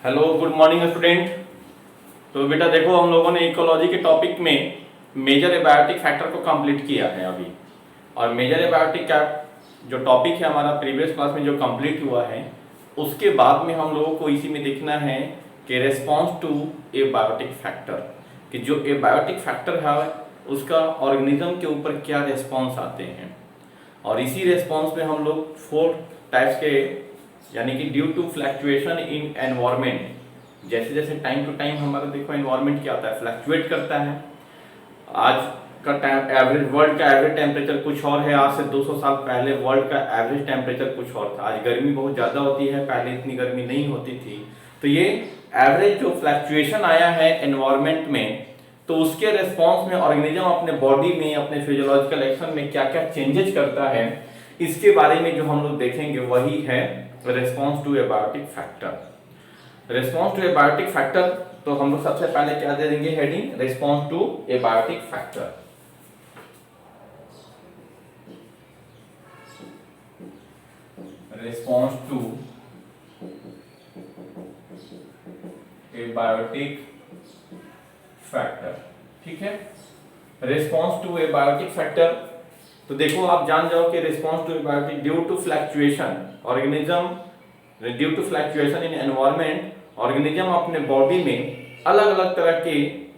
Hello good morning student. तो बेटा देखो, हम लोगों ने इकोलॉजी के टॉपिक में मेजर एबायोटिक फैक्टर को कंप्लीट किया है अभी। और मेजर एबायोटिक का जो टॉपिक है हमारा प्रीवियस क्लास में जो कंप्लीट हुआ है, उसके बाद में हम लोगों को इसी में देखना है कि रेस्पॉन्स टू एबायोटिक फैक्टर, कि जो एबायोटिक फैक्टर है उसका ऑर्गेनिज्म के ऊपर क्या रेस्पॉन्स आते हैं। और इसी रेस्पॉन्स में हम लोग 4 टाइप्स के, यानी कि due to fluctuation in environment, जैसे जैसे टाइम टू टाइम हमारा देखो एनवायरमेंट क्या होता है, फ्लैक्चुएट करता है। आज का टाइम एवरेज, वर्ल्ड का एवरेज टेम्परेचर कुछ और है, आज से 200 साल पहले वर्ल्ड का एवरेज टेम्परेचर कुछ और था। आज गर्मी बहुत ज़्यादा होती है, पहले इतनी गर्मी नहीं होती थी। तो ये एवरेज जो फ्लैक्चुएशन आया है एनवायरमेंट में, तो उसके रिस्पॉन्स में ऑर्गेनिज्म अपने बॉडी में, अपने फिजियोलॉजिकल एक्शन में क्या क्या चेंजेस करता है, इसके बारे में जो हम लोग देखेंगे वही है response to abiotic factor. Response to abiotic factor, तो हम लोग सबसे पहले क्या दे देंगे heading, response to abiotic factor. Response to abiotic factor, ठीक है। रिस्पॉन्स टू एबायोटिक फैक्टर, तो देखो आप जान जाओ कि response to abiotic due to fluctuation organism, due to fluctuation in environment, organism अपने बॉडी में अलग अलग तरह के,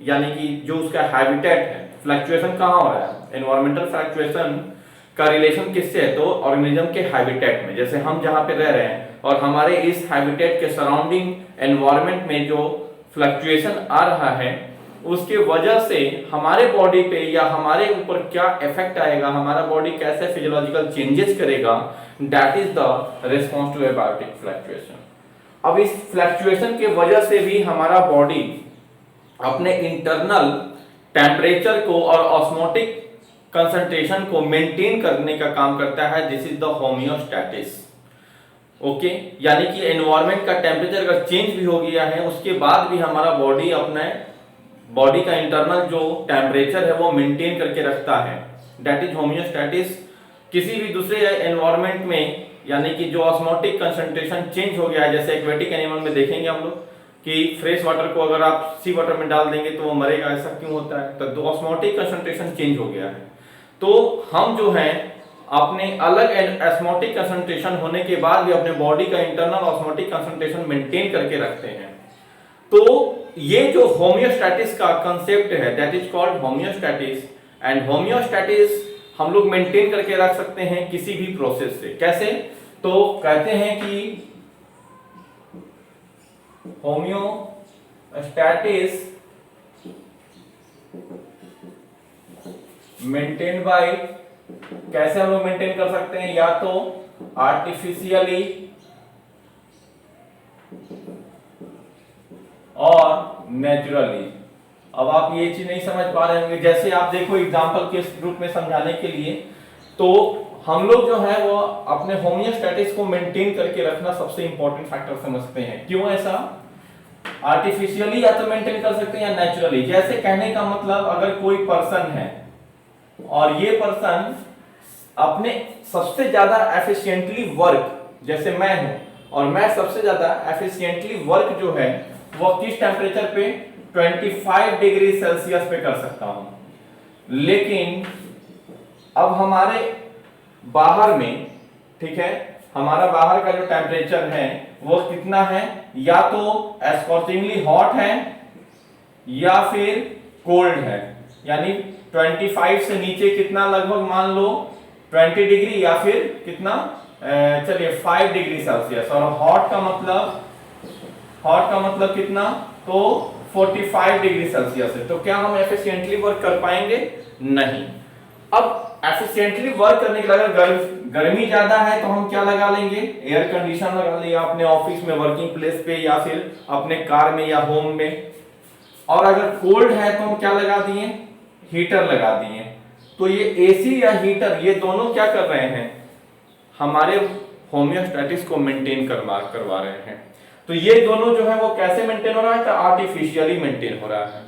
यानी कि जो उसका हैबिटेट है, फ्लैक्चुएशन कहाँ हो रहा है, एनवायरमेंटल फ्लैक्चुएशन का रिलेशन किससे है, तो ऑर्गेनिज्म के हैबिटेट में। जैसे हम जहाँ पे रह रहे हैं और हमारे इस हैबिटेट के सराउंडिंग एनवायरमेंट में जो फ्लक्चुएशन आ रहा है, उसके वजह से हमारे बॉडी पे या हमारे ऊपर क्या इफेक्ट आएगा, हमारा बॉडी कैसे फिजियोलॉजिकल चेंजेस करेगा, that is the response to abiotic fluctuation. अब इस फ्लक्चुएशन के वजह से भी हमारा बॉडी अपने इंटरनल टेम्परेचर को और ऑस्मोटिक कंसंट्रेशन को मेंटेन करने का काम करता है। This is the homeostasis. Okay, यानी कि एनवायरमेंट का टेम्परेचर अगर चेंज भी हो गया है, उसके बाद भी हमारा बॉडी अपने बॉडी का इंटरनल जो टेम्परेचर है वो मेंटेन करके रखता है, दैट इज होम्योस्टैटिस। किसी भी दूसरे एनवायरमेंट में, यानी कि जो ऑस्मोटिक कंसंट्रेशन चेंज हो गया है, जैसे एक्वेटिक एनिमल में देखेंगे हम लोग कि फ्रेश वाटर को अगर आप सी वाटर में डाल देंगे तो वो मरेगा, ऐसा क्यों होता है, तो ऑस्मोटिक कंसंट्रेशन चेंज हो गया है। तो हम जो है अपने अलग ऑस्मोटिक कंसंट्रेशन होने के बाद भी अपने बॉडी का इंटरनल ऑस्मोटिक कंसंट्रेशन मेंटेन करके रखते हैं। तो ये जो होम्योस्टैटिस का कंसेप्ट है, दैट इज कॉल्ड होम्योस्टैटिस। एंड होम्योस्टैटिस हम लोग मेंटेन करके रख सकते हैं किसी भी प्रोसेस से। कैसे, तो कहते हैं कि होम्योस्टैटिस मेंटेन बाय, कैसे हम लोग मेंटेन कर सकते हैं, या तो आर्टिफिशियली और नेचुरली। अब आप ये चीज नहीं समझ पा रहे होंगे, जैसे आप देखो एग्जांपल के रूप में समझाने के लिए, तो हम लोग जो है वो अपने होम्योस्टैटिस को मेंटेन करके रखना सबसे इंपॉर्टेंट फैक्टर समझते हैं। क्यों ऐसा, आर्टिफिशियली या तो मेंटेन कर सकते हैं या नेचुरली। जैसे कहने का मतलब, अगर कोई पर्सन है और ये पर्सन अपने सबसे ज्यादा एफिशिएंटली वर्क, जैसे मैं हूं और मैं सबसे ज्यादा एफिशिएंटली वर्क जो है वो किस टेम्परेचर पे, 25 डिग्री सेल्सियस पे कर सकता हूं। लेकिन अब हमारे बाहर में, ठीक है, हमारा बाहर का जो टेम्परेचर है वो कितना है, या तो स्कॉचिंगली हॉट है या फिर कोल्ड है, यानी 25 से नीचे कितना, लगभग मान लो 20 डिग्री या फिर कितना, चलिए 5 डिग्री सेल्सियस। और हॉट का मतलब कितना, तो 45 डिग्री सेल्सियस है। तो क्या हम एफिशिएंटली वर्क कर पाएंगे, नहीं। अब एफिशिएंटली वर्क करने के लिए अगर गर्मी ज्यादा है तो हम क्या लगा लेंगे, एयर कंडीशन लगा लिया अपने ऑफिस में, वर्किंग प्लेस पे, या फिर अपने कार में या होम में। और अगर कोल्ड है तो हम क्या लगा दिए, हीटर लगा दिए। तो ये एसी या हीटर, ये दोनों क्या कर रहे हैं, हमारे होम्योस्टैटिस को मेंटेन करवा रहे हैं। तो ये दोनों जो है वो कैसे मेंटेन हो रहा है, तो आर्टिफिशियली मेंटेन हो रहा है।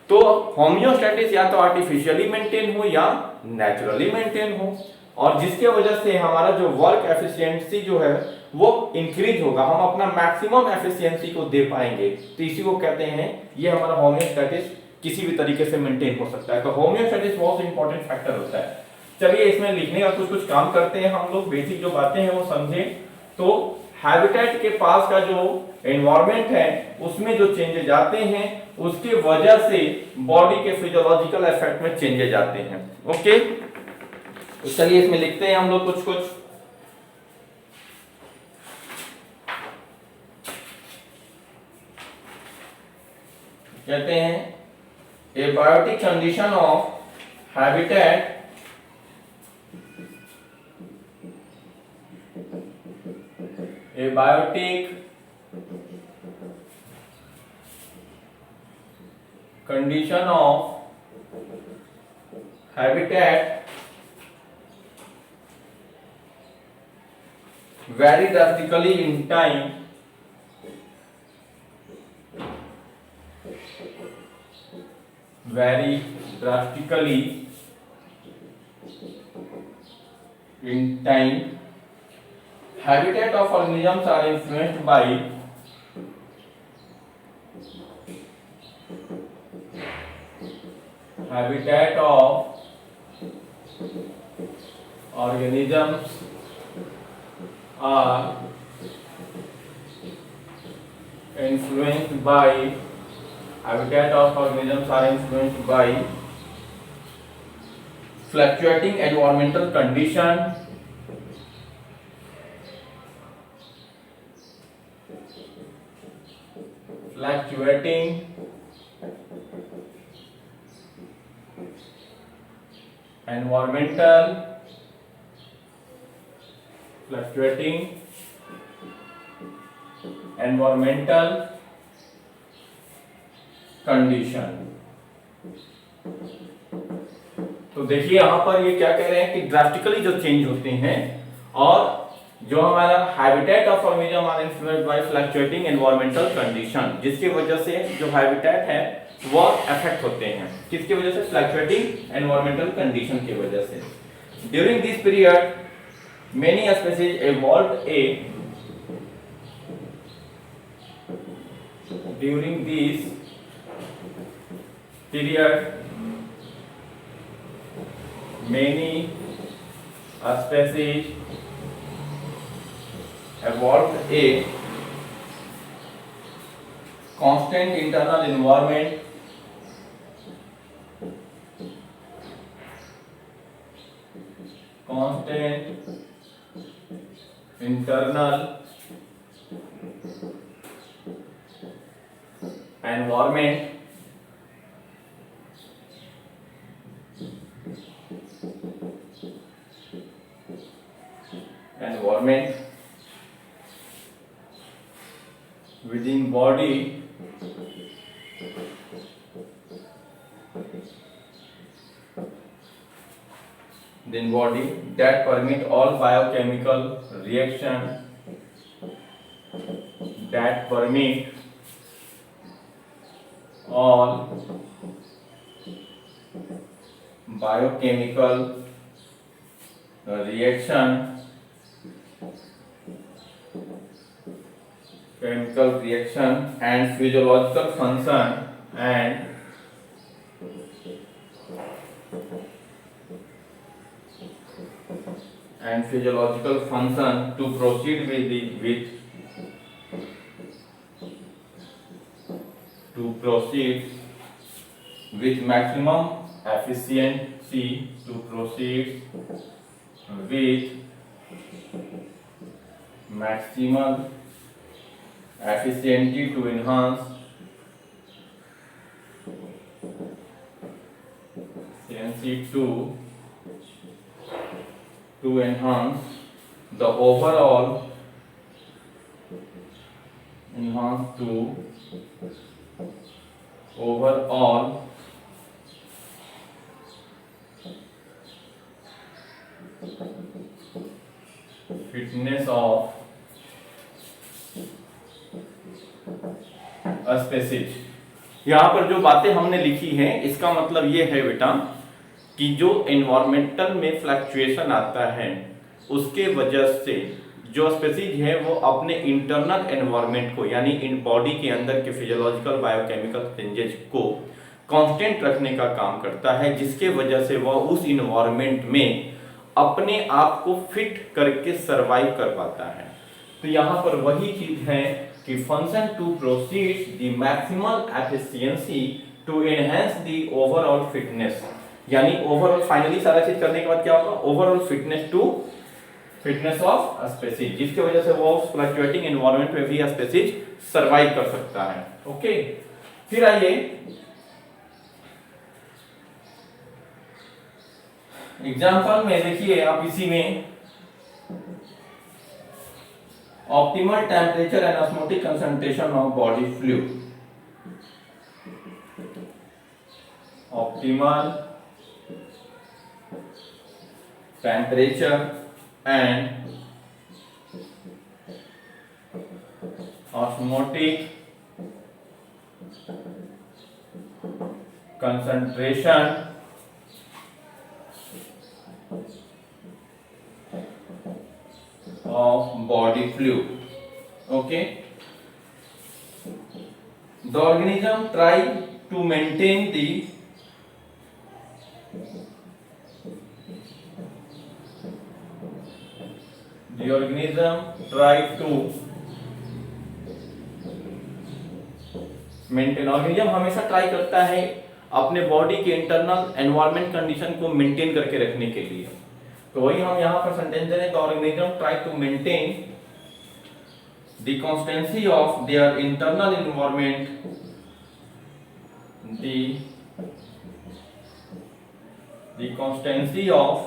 तो होम्योस्टैटिस या तो आर्टिफिशियली मेंटेन हो या नेचुरली मेंटेन हो। और जिसके वजह से हमारा जो वर्क एफिशिएंसी जो है वो इंक्रीज होगा, हम अपना मैक्सिमम एफिशिएंसी को दे पाएंगे। तो इसी को कहते हैं, ये हमारा होम्योस्टैटिस किसी भी तरीके से मेंटेन हो सकता है। तो होम्योस्टैटिस बहुत इंपॉर्टेंट फैक्टर होता है। चलिए इसमें लिखने का कुछ कुछ काम करते हैं हम लोग, बेसिक जो बातें हैं वो समझें। तो हैबिटेट के पास का जो एनवायरनमेंट है उसमें जो चेंजेज आते हैं उसकी वजह से बॉडी के फिजियोलॉजिकल इफेक्ट में चेंजेज आते हैं। ओके, तो चलिए इसमें लिखते हैं हम लोग कुछ कुछ। कहते हैं abiotic condition of habitat a biotic condition of habitat vary drastically in time habitat of organisms are influenced by habitat of organisms are influenced by habitat of organisms are influenced by fluctuating environmental condition, fluctuating environmental condition. तो देखिए यहां पर ये क्या कह रहे हैं कि ड्रास्टिकली जो चेंज होते हैं और जो हमारा habitat of organism are influenced by fluctuating environmental condition, जिसकी वजह से जो हैबिटेट है वो अफेक्ट होते हैं। किसकी वजह से? फ्लक्चुएटिंग एनवायरमेंटल कंडीशन की वजह से। During this period many species evolved during this period many species evolved a constant internal environment environment within body that permit all biochemical reaction chemical reaction and physiological function to proceed with maximum efficiency to enhance the overall fitness of species. यहाँ पर जो बातें हमने लिखी हैं इसका मतलब ये है बेटा कि जो एनवायरमेंटल में फ्लक्चुएशन आता है उसके वजह से जो स्पीसीज है वो अपने इंटरनल एनवायरनमेंट को यानी इन बॉडी के अंदर के फिजियोलॉजिकल बायोकेमिकल चेंजेस को कांस्टेंट रखने का काम करता है, जिसके वजह से वह उस इन्वायरमेंट में अपने आप को फिट करके सरवाइव कर पाता है। तो यहाँ पर वही चीज है कि function to proceed the maximal efficiency to enhance the overall fitness, यानी ओवरऑल फाइनली सारा चीज करने के बाद क्या होगा, ओवरऑल फिटनेस ऑफ स्पीसीज, जिसकी वजह से वो फ्लक्चुएटिंग एनवायरनमेंट में भी स्पीसीज सरवाइव कर सकता है। ओके, फिर आइए एग्जांपल में देखिए आप इसी में optimal temperature and osmotic concentration of body fluid, optimal temperature and osmotic concentration of body fluid. Okay, the organism try to maintain the organism try to maintain, organism हमेशा ट्राई करता है अपने बॉडी के इंटरनल एनवायरनमेंट कंडीशन को maintain करके रखने के लिए। तो वही हम यहाँ पर सेंटेंस दे रहे हैं, the organism try to maintain the constancy of their internal environment, the constancy of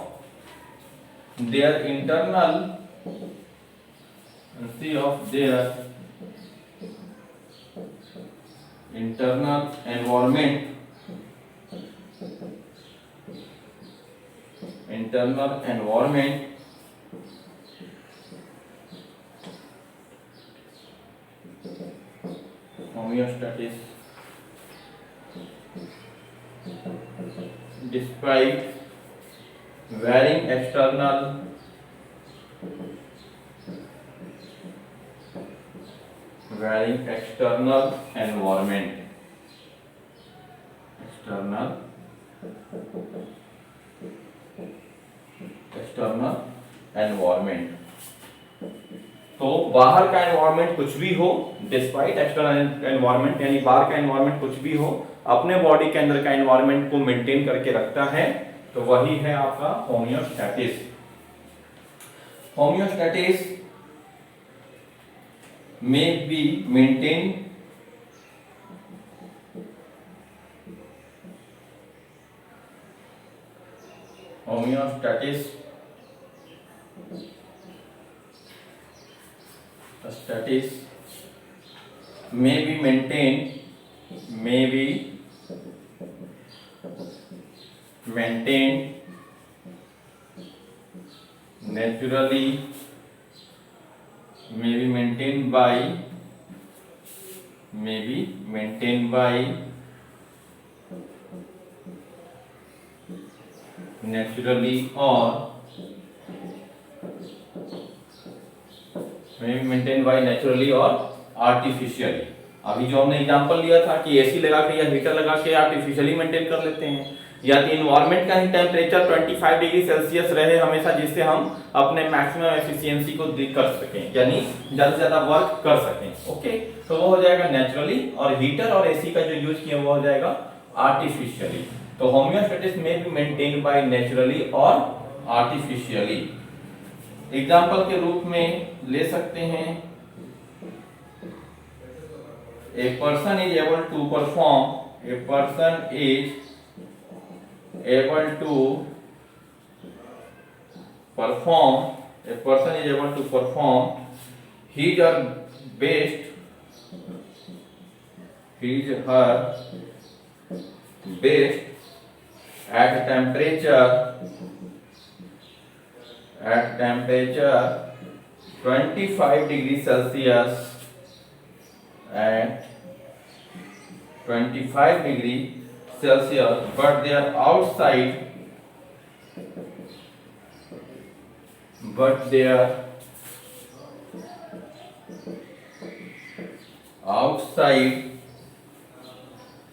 their internal environment, homeostasis despite varying external environment, external environment। तो बाहर का एनवायरनमेंट कुछ भी हो, डिस्पाइट एक्सटर्नल एनवायरनमेंट यानी बाहर का एनवायरनमेंट कुछ भी हो, अपने बॉडी के अंदर का एनवायरनमेंट को मेंटेन करके रखता है, तो वही है आपका होमियोस्टैटिस। होमियोस्टैटिस may be maintained homeostasis may be maintained naturally, may be maintained by naturally or artificially। अभी जो हमने एग्जांपल लिया था कि एसी लगा के या हीटर लगा के आर्टिफिशियली मेंटेन कर लेते हैं, या तो इन्वायरमेंट का ही टेम्परेचर 25 डिग्री सेल्सियस रहे हमेशा, जिससे हम अपने मैक्सिमम एफिशिएंसी को कर सकें, यानी ज्यादा से ज्यादा वर्क कर सकें। ओके, तो वो हो जाएगा नेचुरली, और हीटर और एसी का जो यूज किया वो हो जाएगा आर्टिफिशियली। तो होमियोस्टैटिस में भी मेंटेन बाय नेचुरली और आर्टिफिशियली। एग्जांपल के रूप में ले सकते हैं, a person is able to perform his or her best at temperature 25 degrees Celsius, at 25 degrees Celsius, but their outside but their outside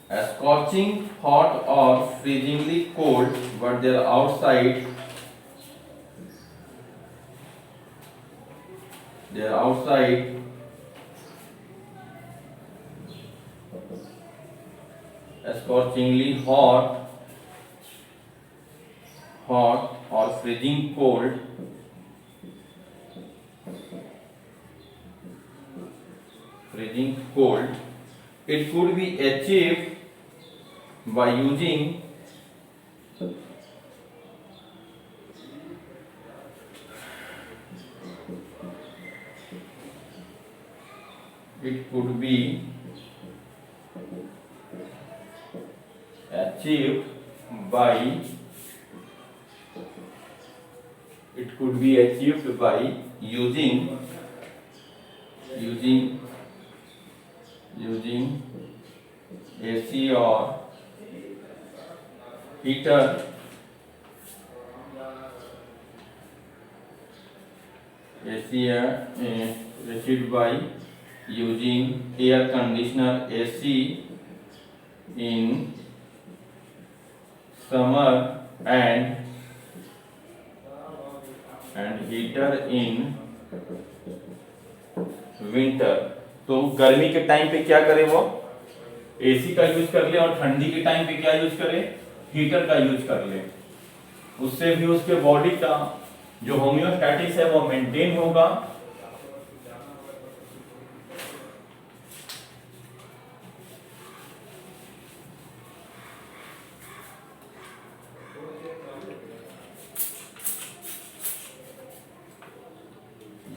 scorching hot or freezingly cold, but their outside scorchingly hot or freezing cold, it could be achieved by using it could be achieved by using AC or heater, achieved by using air conditioner AC in summer and heater in winter. तो गर्मी के time पे क्या करे वो AC का use कर ले, और ठंडी के टाइम पे क्या यूज करे, हीटर का यूज कर ले। उससे भी उसके बॉडी का जो होम्योस्टैटिस है वो मेंटेन होगा।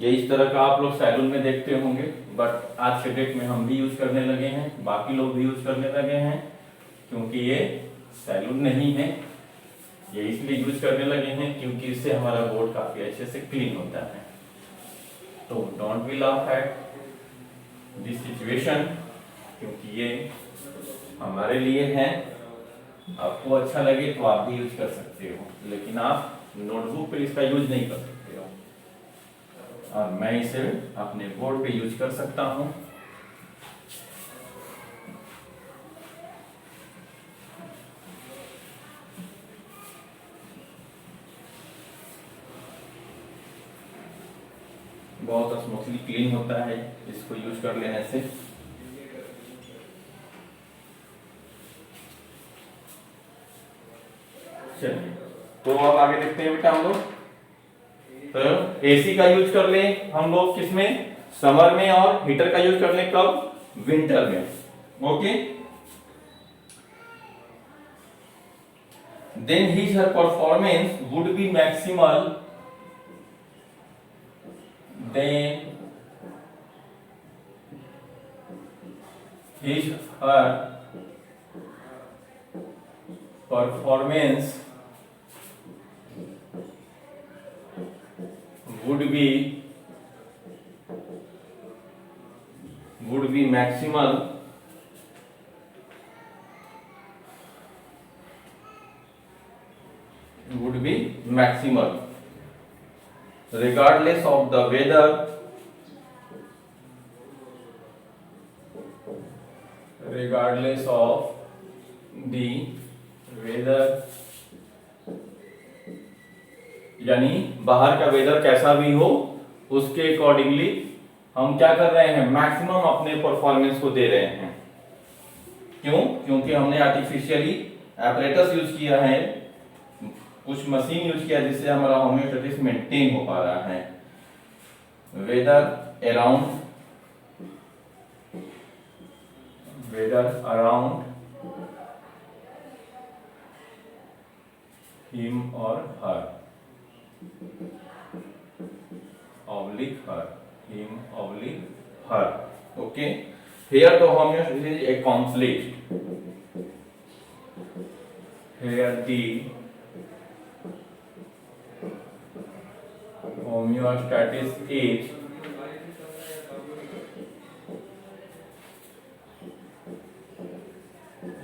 ये इस तरह का आप लोग सैलून में देखते होंगे, बट आज के डेट में हम भी यूज करने लगे हैं, बाकी लोग भी यूज करने लगे हैं, क्योंकि ये सैलून नहीं है। ये इसलिए यूज करने लगे हैं क्योंकि इससे हमारा बोर्ड काफी अच्छे से क्लीन होता है। तो don't be laugh at this situation, क्योंकि ये हमारे लिए है। आपको अच्छा लगे तो आप भी यूज कर सकते हो, लेकिन आप नोटबुक पे इसका यूज नहीं कर सकते हो, और मैं इसे अपने बोर्ड पे यूज कर सकता हूं। बहुत स्मूथली क्लीन होता है इसको यूज कर लेने से। चलिए, तो अब आगे देखते हैं बेटा हम लोग। तो एसी का यूज कर ले हम लोग किसमें, समर में, और हीटर का यूज कर ले कब, विंटर में। Okay, then his her performance would be maximal, then his her performance would be maximal regardless of the weather, यानी बाहर का वेदर कैसा भी हो उसके अकॉर्डिंगली हम क्या कर रहे हैं, मैक्सिमम अपने परफॉर्मेंस को दे रहे हैं। क्यों? क्योंकि हमने आर्टिफिशियली एपरेटस यूज किया है, कुछ मशीन यूज किया जिससे हमारा होम्योस्टैटिस मेंटेन हो पा रहा है। वेदर अराउंड हिम और हर, oblique her, him oblique her. Okay, here the homeostasis is accomplished. Here the homeostasis is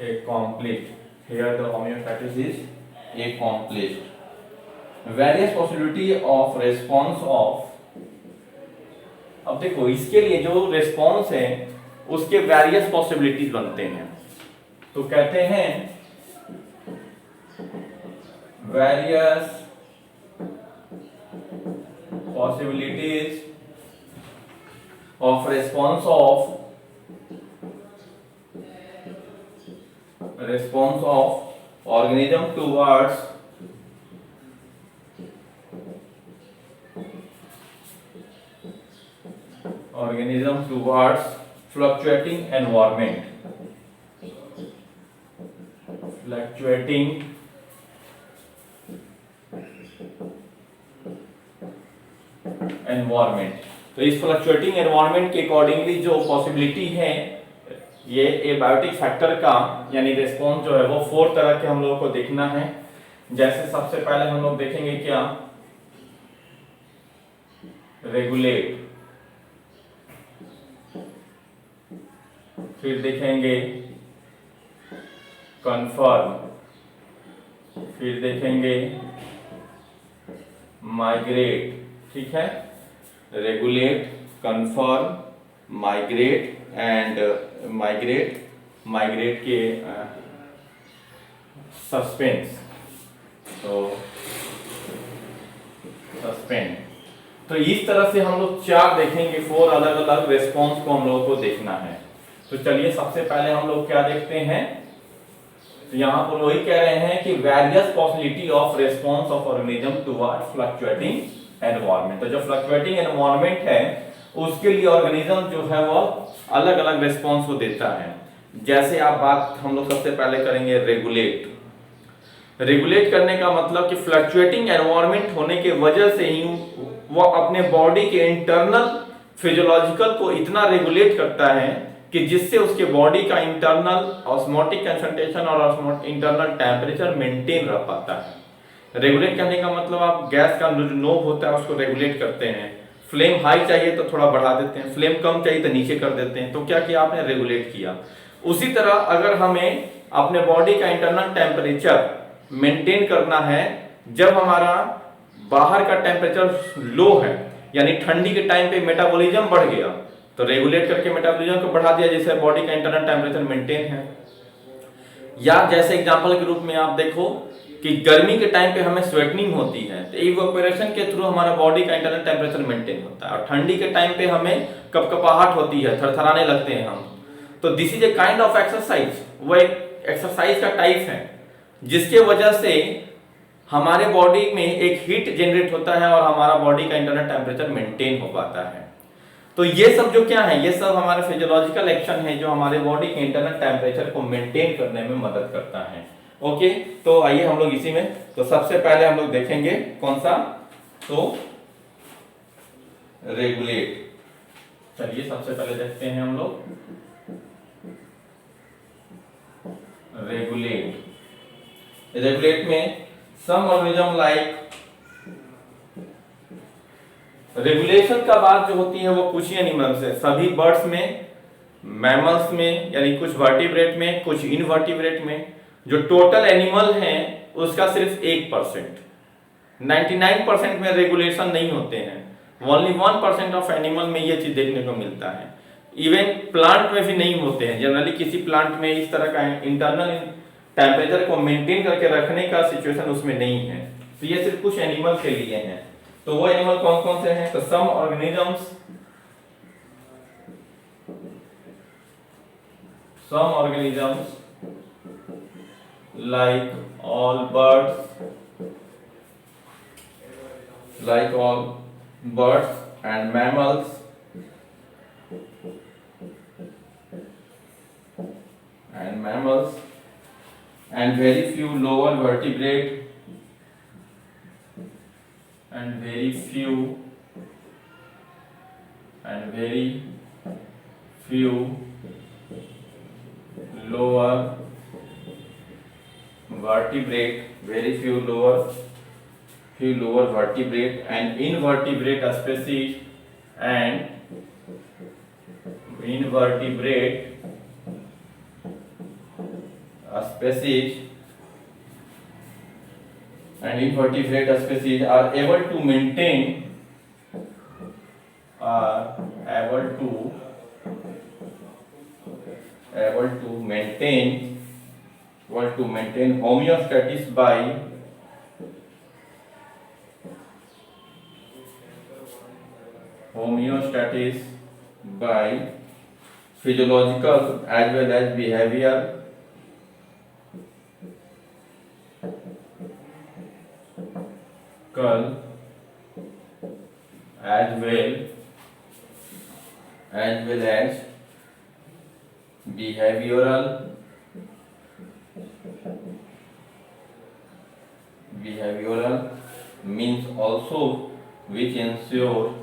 accomplished. Here the homeostasis is accomplished. Various possibility of response of, अब देखो इसके लिए जो रेस्पॉन्स है उसके वेरियस पॉसिबिलिटीज बनते हैं, तो कहते हैं various possibilities of response of organism towards fluctuating environment, तो इस फ्लक्चुएटिंग एनवायरनमेंट के अकॉर्डिंगली जो पॉसिबिलिटी है ये एबायोटिक फैक्टर का यानी रिस्पॉन्स जो है वो 4 तरह के हम लोगों को देखना है। जैसे सबसे पहले हम लोग देखेंगे क्या, रेगुलेट, फिर देखेंगे कन्फर्म, फिर देखेंगे माइग्रेट, ठीक है, regulate, confirm, migrate and migrate के सस्पेंस, तो सस्पेंड। तो इस तरह से हम लोग 4 देखेंगे, 4 अलग अलग रेस्पॉन्स को हम लोगों को देखना है। तो चलिए सबसे पहले हम लोग क्या देखते हैं, तो यहाँ पर वही कह रहे हैं कि various possibility of response of organism toward fluctuating environment. तो जो फ्लक्चुएटिंग एनवायरनमेंट है उसके लिए ऑर्गेनिज्म जो है वो अलग अलग रेस्पॉन्स को देता है। जैसे आप बात हम लोग सबसे पहले करेंगे रेगुलेट। रेगुलेट करने का मतलब कि फ्लक्चुएटिंग एनवायरनमेंट होने के वजह से ही वो अपने बॉडी के इंटरनल फिजियोलॉजिकल को इतना रेगुलेट करता है कि जिससे उसके बॉडी का इंटरनल ऑस्मोटिक कंसंट्रेशन और इंटरनल टेम्परेचर मेंटेन रह पाता है। रेगुलेट करने का मतलब आप गैस का जो नोब होता है उसको रेगुलेट करते हैं। फ्लेम हाई चाहिए तो थोड़ा बढ़ा देते हैं, फ्लेम कम चाहिए तो नीचे कर देते हैं, तो क्या किया आपने, रेगुलेट किया। उसी तरह अगर हमें अपने बॉडी का इंटरनल टेम्परेचर मेंटेन करना है जब हमारा बाहर का टेम्परेचर लो है, यानी ठंडी के टाइम पे मेटाबॉलिज्म बढ़ गया, तो रेगुलेट करके मेटाबॉलिज्म को बढ़ा दिया जिससे बॉडी का इंटरनल टेम्परेचर मेंटेन है। या जैसे एग्जांपल के रूप में आप देखो कि गर्मी के टाइम पे हमें स्वेटनिंग होती है, तो इवेपोरेशन के थ्रू हमारा बॉडी का इंटरनल टेम्परेचर मेंटेन होता है। और ठंडी के टाइम पे हमें कपकपाहट होती है, थरथराने लगते हैं हम, तो this is a kind of exercise. वो एक एक्सरसाइज का टाइप है जिसके वजह से हमारे बॉडी में एक हीट जनरेट होता है और हमारा बॉडी का इंटरनल टेम्परेचर मेंटेन हो पाता है। तो ये सब जो क्या है, ये सब हमारे फिजियोलॉजिकल एक्शन है जो हमारे बॉडी के इंटरनल टेम्परेचर को मेंटेन करने में मदद करता है। ओके, तो आइए हम लोग इसी में, तो सबसे पहले हम लोग देखेंगे कौन सा, तो रेगुलेट। चलिए सबसे पहले देखते हैं हम लोग रेगुलेट। रेगुलेट में सम ऑर्गेनिज्म लाइक, रेगुलेशन का बात जो होती है वो कुछ ही एनिमल्स है, सभी बर्ड्स में, मैमल्स में, यानी कुछ वर्टिब्रेट में, कुछ इनवर्टिब्रेट में। जो टोटल एनिमल है उसका सिर्फ 1%, 99% में रेगुलेशन नहीं होते हैं। ओनली 1% ऑफ एनिमल में ये चीज देखने को मिलता है। इवन प्लांट में भी नहीं होते हैं। जनरली किसी प्लांट में इस तरह का इंटरनल टेम्परेचर को मेंटेन करके रखने का सिचुएशन उसमें नहीं है। तो ये सिर्फ कुछ एनिमल के लिए है। तो वो एनिमल कौन कौन से हैं, तो some organisms like all birds and mammals and very few lower vertebrate and very few lower vertebrate, very few lower vertebrate and invertebrate species and invertebrate species are able to maintain homeostasis by physiological as well as behavioral as well as behavioral means also which ensure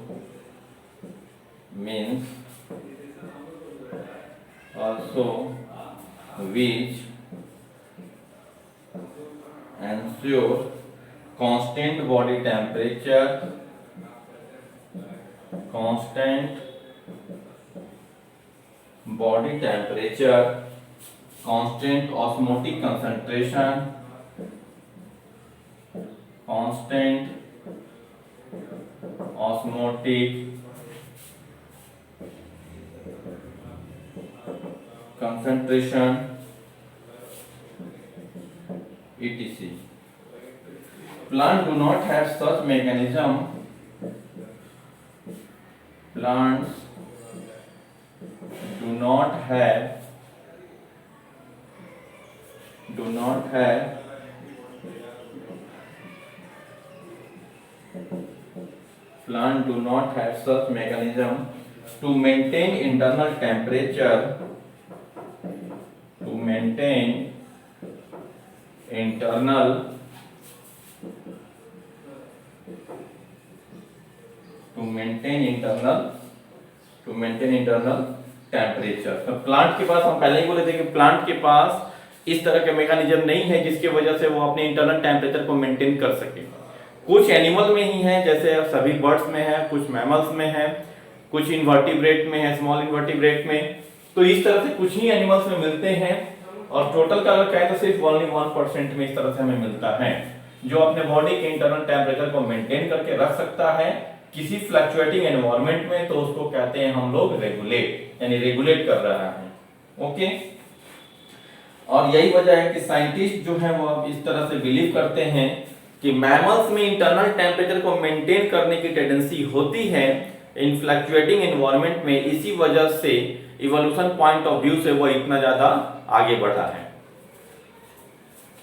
constant body temperature, constant osmotic concentration, etc. Plants do not have such mechanism. Plants do not have such mechanism to maintain internal temperature, internal temperature. तो plant के पास हम पहले ही बोले थे कि plant के पास इस तरह का मैकेनिज्म नहीं है जिसकी वजह से वो अपने इंटरनल टेम्परेचर को मेंटेन कर सके। कुछ एनिमल में ही है, जैसे सभी बर्ड्स में है, कुछ मैमल्स में है, कुछ इन्वर्टिब्रेट में है, स्मॉल इन्वर्टिब्रेट में। तो इस तरह से कुछ ही एनिमल्स में मिलते हैं और टोटल का अगर कहें तो सिर्फ ओनली 1% में इस तरह से हमें मिलता है जो अपने बॉडी के इंटरनल टेम्परेचर को मेंटेन करके रख सकता है किसी फ्लक्चुएटिंग एनवायरनमेंट में। तो उसको कहते हैं हम लोग रेगुलेट, यानी रेगुलेट कर रहा है। ओके, और यही वजह है कि साइंटिस्ट जो है वो अब इस तरह से बिलीव करते हैं कि मैमल्स में इंटरनल टेम्परेचर को मेंटेन करने की टेंडेंसी होती है इन फ्लक्चुएटिंग एनवायरनमेंट में। इसी वजह से इवोल्यूशन पॉइंट ऑफ व्यू से वो इतना ज्यादा आगे बढ़ा है।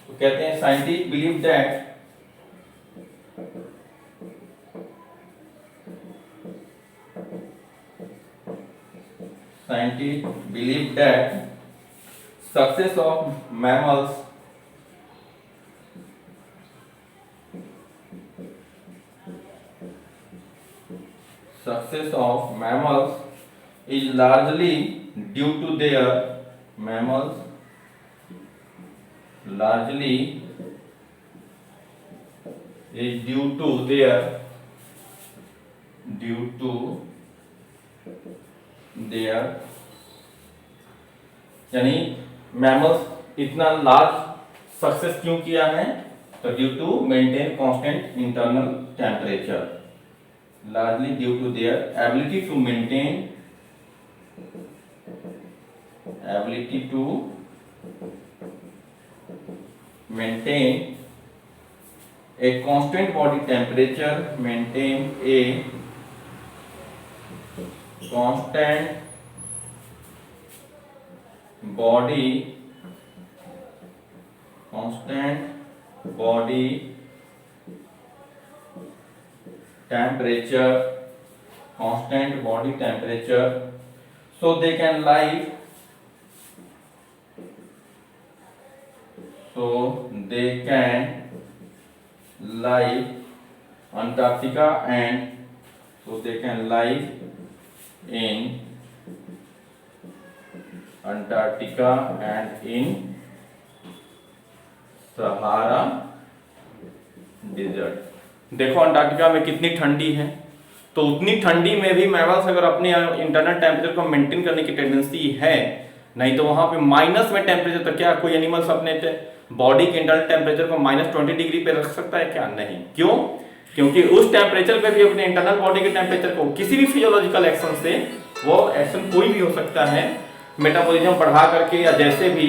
तो कहते हैं scientist believe that success of mammals is largely due to their यानी मैमल्स इतना लार्ज सक्सेस क्यों किया है, तो due to maintain constant internal temperature, largely due to their ability to maintain a constant body temperature, constant body temperature, so they can live Antarctica and in Sahara desert. देखो Antarctica में कितनी ठंडी है, तो उतनी ठंडी में भी मैमल्स अगर अपने इंटरनल टेम्परेचर को मेंटेन करने की टेंडेंसी है नहीं तो वहां पे माइनस में टेम्परेचर, तो क्या कोई एनिमल्स अपने बॉडी के इंटरनल टेम्परेचर को -20 डिग्री पे रख सकता है क्या? नहीं। क्यों? क्योंकि उस टेम्परेचर पे भी अपने इंटरनल बॉडी के टेम्परेचर को किसी भी फिजियोलॉजिकल एक्शन से, वो एक्शन कोई भी हो सकता है, मेटाबॉलिज्म बढ़ा करके या जैसे भी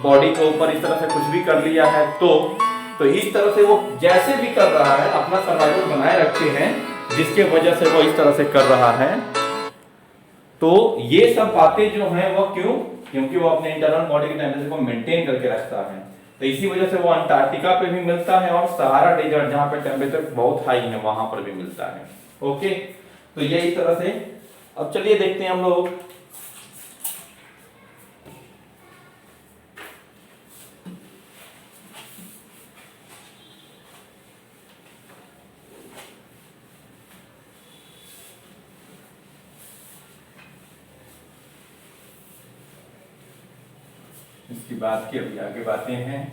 बॉडी के ऊपर इस तरह से कुछ भी कर लिया है, तो इस तरह से वो जैसे भी कर रहा है अपना सर्वाइवल बनाए रखते हैं, जिसके वजह से वो इस तरह से कर रहा है। तो ये सब बातें जो हैं वो क्यों? क्योंकि वो अपने इंटरनल बॉडी के टेम्परेचर को मेंटेन करके रखता है। तो इसी वजह से वो अंटार्कटिका पे भी मिलता है और सहारा डेजर्ट जहां पे टेम्परेचर बहुत हाई है वहां पर भी मिलता है। ओके, तो ये इस तरह से। अब चलिए देखते हैं हम लोग इसकी बात की, अभी आगे बातें हैं।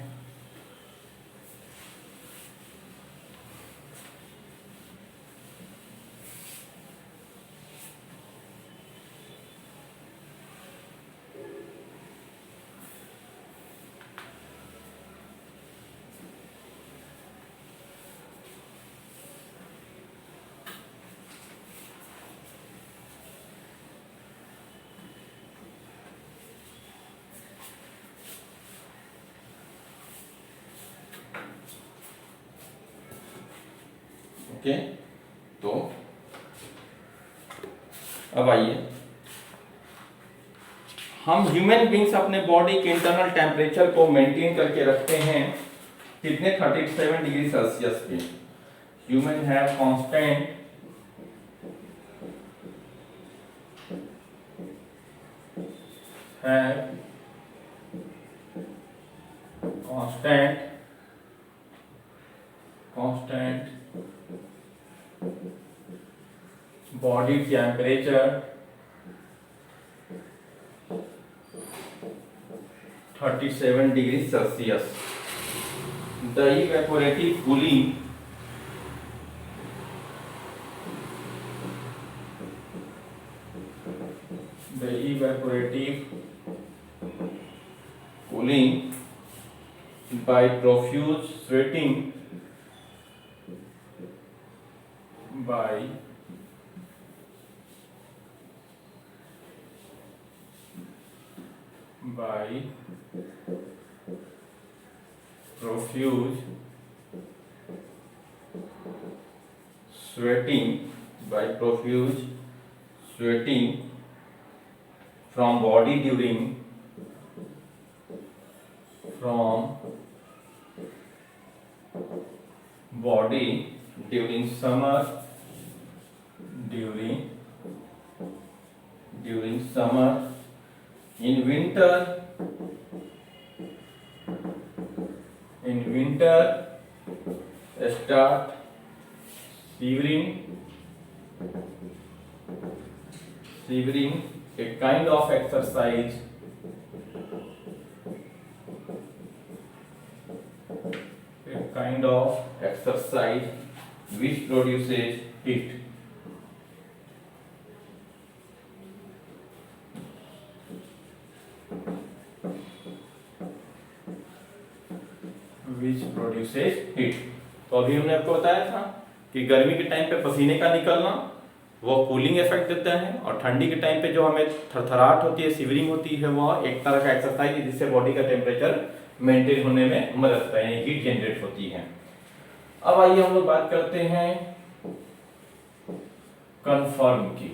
ओके, तो अब आइए, हम ह्यूमन बींग्स अपने बॉडी के इंटरनल टेम्परेचर को मेंटेन करके रखते हैं कितने? 37 डिग्री सेल्सियस पे। Human have constant body temperature 37 degrees Celsius. The evaporative cooling by profuse sweating by profuse sweating from body during summer in winter start shivering, a kind of exercise which produces heat. तो अभी हमने आपको बताया था कि गर्मी के time पे पसीने का निकलना वो कूलिंग इफेक्ट देता है, और ठंडी के टाइम पे जो हमें थरथराहट होती है, शिवरिंग होती है, वो एक तरह का एक्सरसाइज है जिससे बॉडी का टेम्परेचर मेंटेन होने में मदद करता है, हीट जनरेट होती है। अब आइए हम लोग बात करते हैं कन्फर्म की।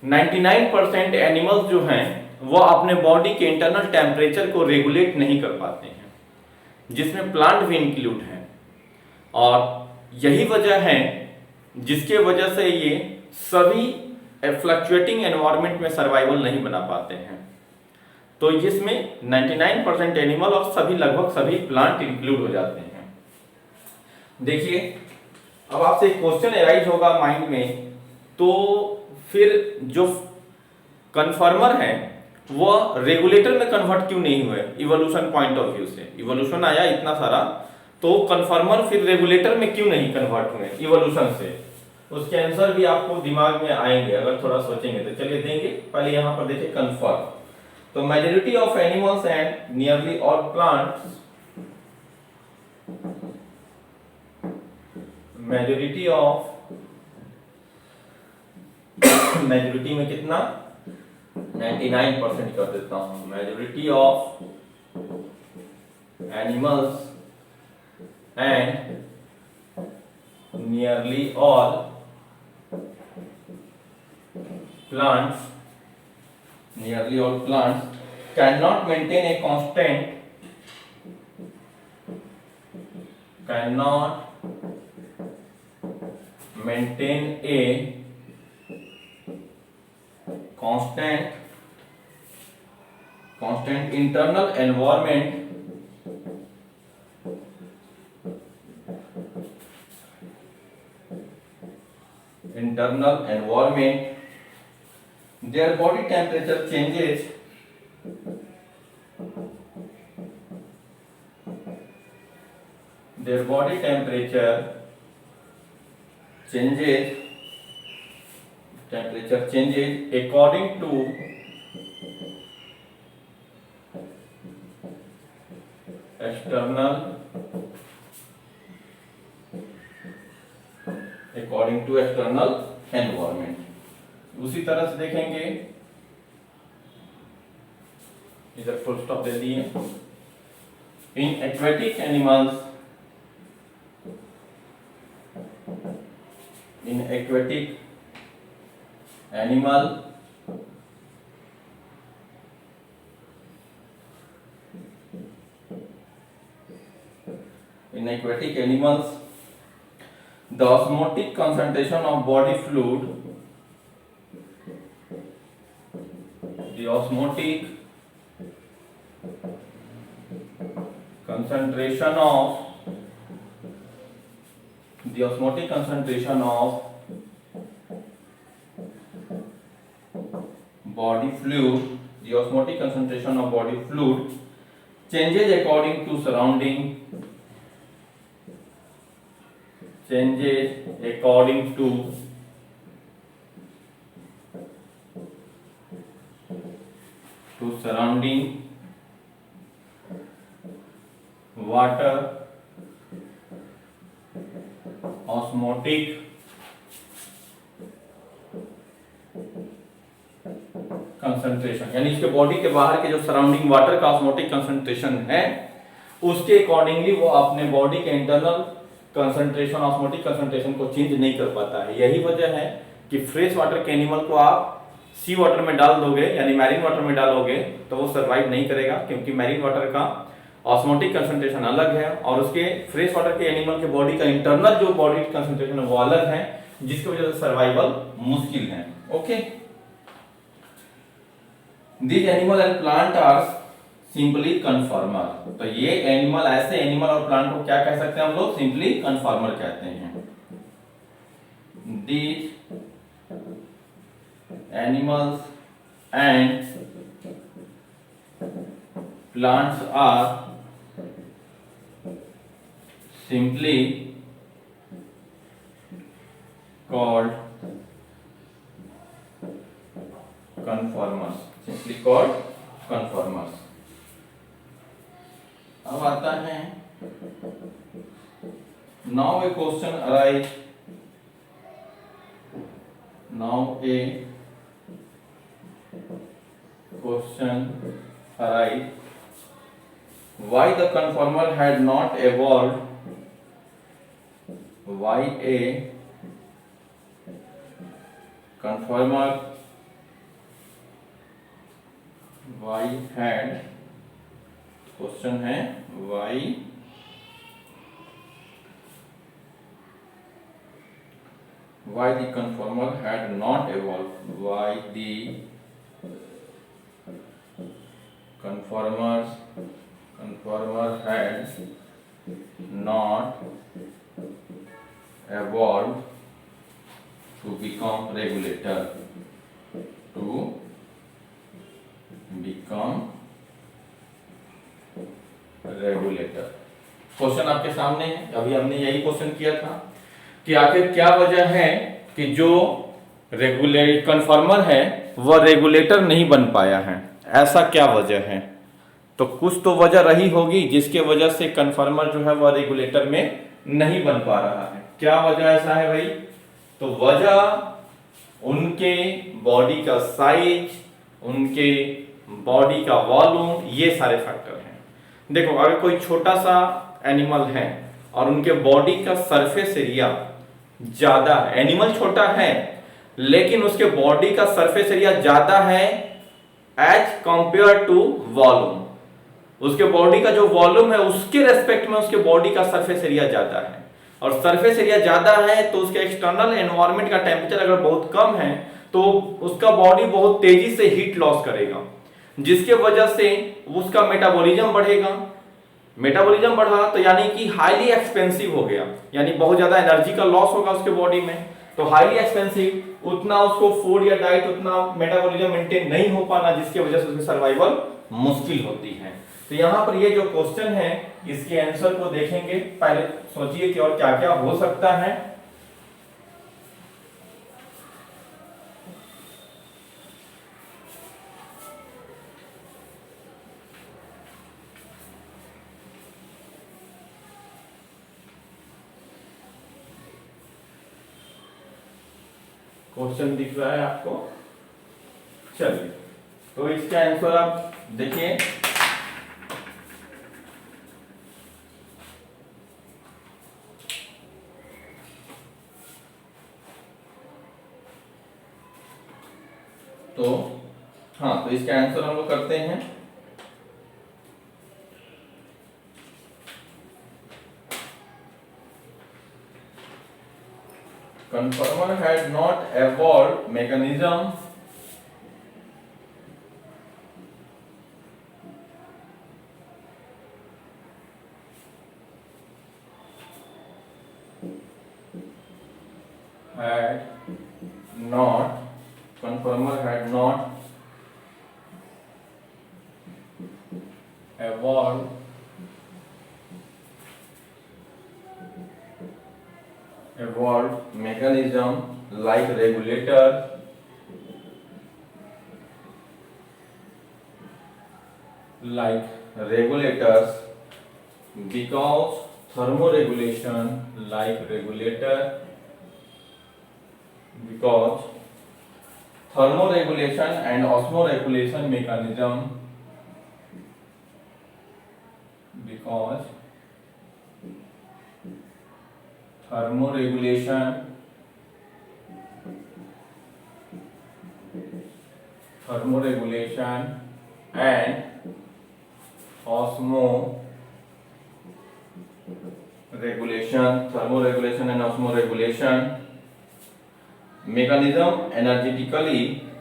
99% एनिमल्स जो हैं वो अपने बॉडी के इंटरनल टेम्परेचर को रेगुलेट नहीं कर पाते हैं, जिसमें प्लांट भी इंक्लूड है, और यही वजह है जिसके वजह से ये सभी फ्लक्चुएटिंग एनवायरनमेंट में सर्वाइवल नहीं बना पाते हैं। तो इसमें 99% एनिमल और सभी लगभग सभी प्लांट इंक्लूड हो जाते हैं। देखिए, अब आपसे एक क्वेश्चन अराइज होगा माइंड में, तो फिर जो कन्फर्मर है वो रेगुलेटर में कन्वर्ट क्यों नहीं हुए? इवोल्यूशन पॉइंट ऑफ व्यू से इवोल्यूशन आया इतना सारा, तो कन्फर्मर फिर रेगुलेटर में क्यों नहीं कन्वर्ट हुए इवोल्यूशन से? उसके आंसर भी आपको दिमाग में आएंगे अगर थोड़ा सोचेंगे तो। चलिए देंगे, पहले यहाँ पर देखिए कन्फर्म। तो majority of animals and nearly all plants, majority of, majority में कितना 99% कर देता हूं, majority of animals and nearly all plants, nearly all plants cannot maintain a constant internal environment their body temperature changes according to external environment। उसी तरह से देखेंगे, इधर फुल स्टॉप दे दिए। In aquatic animals, in aquatic animal in aquatic animals the osmotic concentration of body fluid, the osmotic concentration of body fluid, the osmotic concentration of body fluid changes according to surrounding, changes according to surrounding water osmotic concentration, यानी इसके body के बाहर के जो surrounding water का osmotic concentration है उसके accordingly वो अपने बॉडी के इंटरनल कंसंट्रेशन, ऑस्मोटिक कंसंट्रेशन को चेंज नहीं कर पाता है। यही वजह है कि फ्रेश वाटर के एनिमल को आप सी वाटर में डाल दोगे यानी मैरीन वाटर में डालोगे तो वो सरवाइव नहीं करेगा, क्योंकि मैरीन वाटर का ऑस्मोटिक कंसंट्रेशन अलग है और उसके फ्रेश वाटर के एनिमल के बॉडी का इंटरनल जो बॉडी कंसंट्रेशन है वो अलग है, जिसकी वजह से सर्वाइवल मुश्किल है। Okay, These animal and plant are simply conformer। तो ये एनिमल, ऐसे एनिमल और प्लांट को क्या कह सकते हैं हम लोग? सिंपली कन्फॉर्मर कहते हैं। These animals and plants are simply called conformers, simply called conformers। अब आता है now a question arise, now a question arise, why the conformer had not evolved, why a conformer, why had, question है why the conformer had not evolved, why the conformer had not evolved to become regulator, to become regulator। Question आपके सामने है, अभी हमने यही question किया था कि आखिर क्या वजह है कि जो रेगुलेट कन्फर्मर है वह रेगुलेटर नहीं बन पाया है, ऐसा क्या वजह है? तो कुछ तो वजह रही होगी जिसके वजह से कन्फर्मर जो है वह रेगुलेटर में नहीं बन पा रहा है। क्या वजह ऐसा है भाई? तो वजह उनके बॉडी का साइज, उनके बॉडी का वॉल्यूम, ये सारे फैक्टर हैं। देखो, अगर कोई छोटा सा एनिमल है और उनके बॉडी का सरफेस एरिया ज्यादा है, एनिमल छोटा है लेकिन उसके बॉडी का सरफेस एरिया ज्यादा है एज कंपेयर टू वॉल्यूम, उसके बॉडी का जो वॉल्यूम है उसके रेस्पेक्ट में उसके बॉडी का सरफेस एरिया ज्यादा है, और सरफेस एरिया ज्यादा है तो उसके एक्सटर्नल एनवायरनमेंट का टेम्परेचर अगर बहुत कम है तो उसका बॉडी बहुत तेजी से हीट लॉस करेगा, जिसके वजह से उसका मेटाबॉलिज्म बढ़ेगा। मेटाबॉलिज्म बढ़ा तो यानी कि हाईली एक्सपेंसिव हो गया, यानी बहुत ज्यादा एनर्जी का लॉस होगा उसके बॉडी में। तो हाईली एक्सपेंसिव, उतना उसको फूड या डाइट, उतना मेटाबॉलिज्म मेंटेन नहीं हो पाना, जिसकी वजह से उसकी सर्वाइवल मुश्किल होती है। तो यहाँ पर ये जो क्वेश्चन है इसके आंसर को देखेंगे, पहले सोचिए कि और क्या क्या हो सकता है। क्वेश्चन दिख रहा है आपको? चलिए, तो इसका आंसर आप देखिए। तो हाँ, तो इसका आंसर हम लोग करते हैं। Conformer had not evolved mechanism had not conformer had not evolved mechanism like regulators because thermoregulation because thermoregulation and osmoregulation mechanism because thermoregulation and osmoregulation mechanism energetically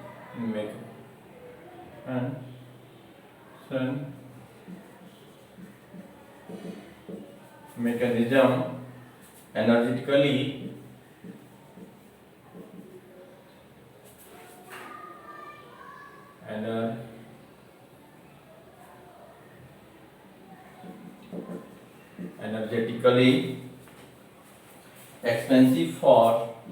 energetically expensive for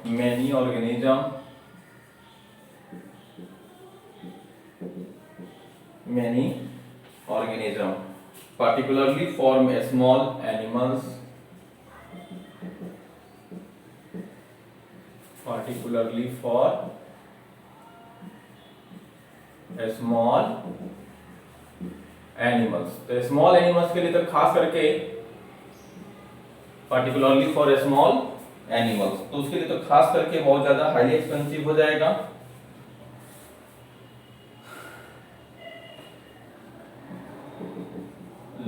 many organism, particularly for small animals, तो small animals के लिए तो खास करके particularly for small animals, तो उसके लिए तो खास करके बहुत ज्यादा हाईली एक्सपेंसिव हो जाएगा।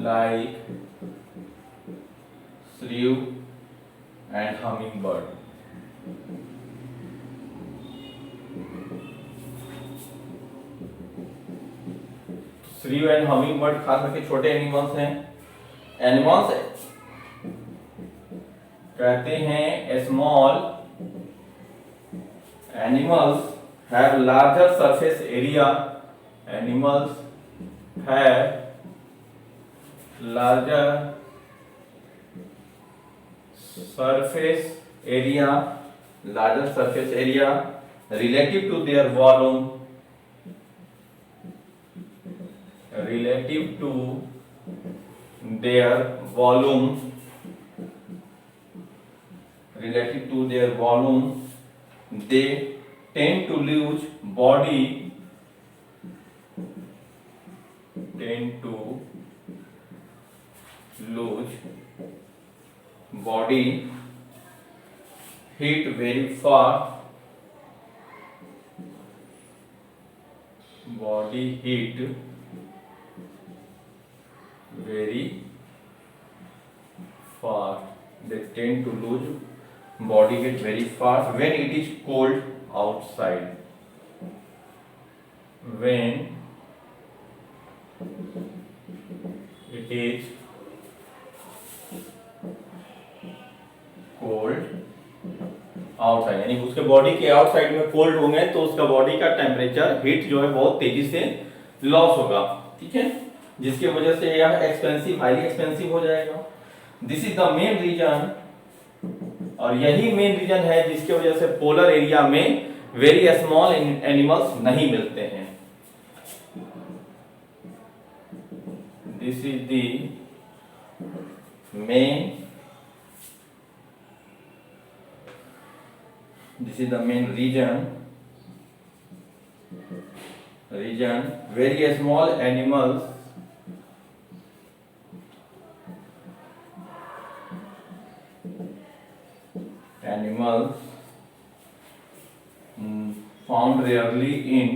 like shrew and hummingbird, श्रीव and hummingbird खास करके छोटे एनिमल्स हैं। एनिमल्स कहते हैं small animals have larger surface area, animals have larger surface area, relative to their volume, they tend to lose body heat very fast, they tend to lose body heat very fast when it is cold outside. When it is cold outside, यानी उसके body के outside में cold होंगे तो उसका body का temperature heat जो है बहुत तेजी से लॉस होगा, ठीक है, जिसकी वजह से यह हाईली एक्सपेंसिव हो जाएगा। This is the main reason, और यही मेन रीजन है जिसकी वजह से पोलर एरिया में वेरी स्मॉल एनिमल्स नहीं मिलते हैं। This is the main reason very small animals found rarely in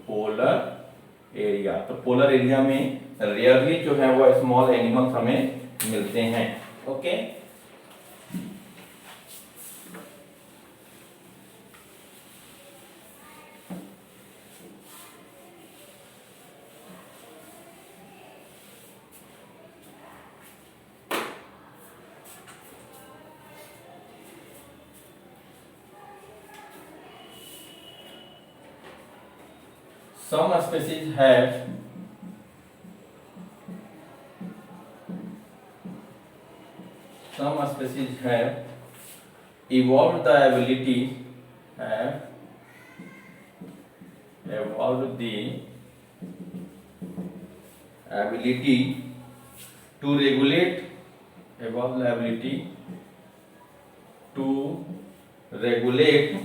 polar area। तो पोलर एरिया में रेयरली जो है वो स्मॉल एनिमल्स हमें मिलते हैं। Okay, some species have evolved the ability to regulate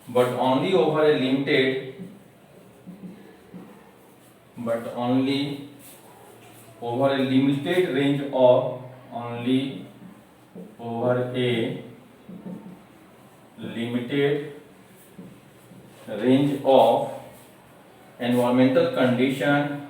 but only over a limited range of environmental condition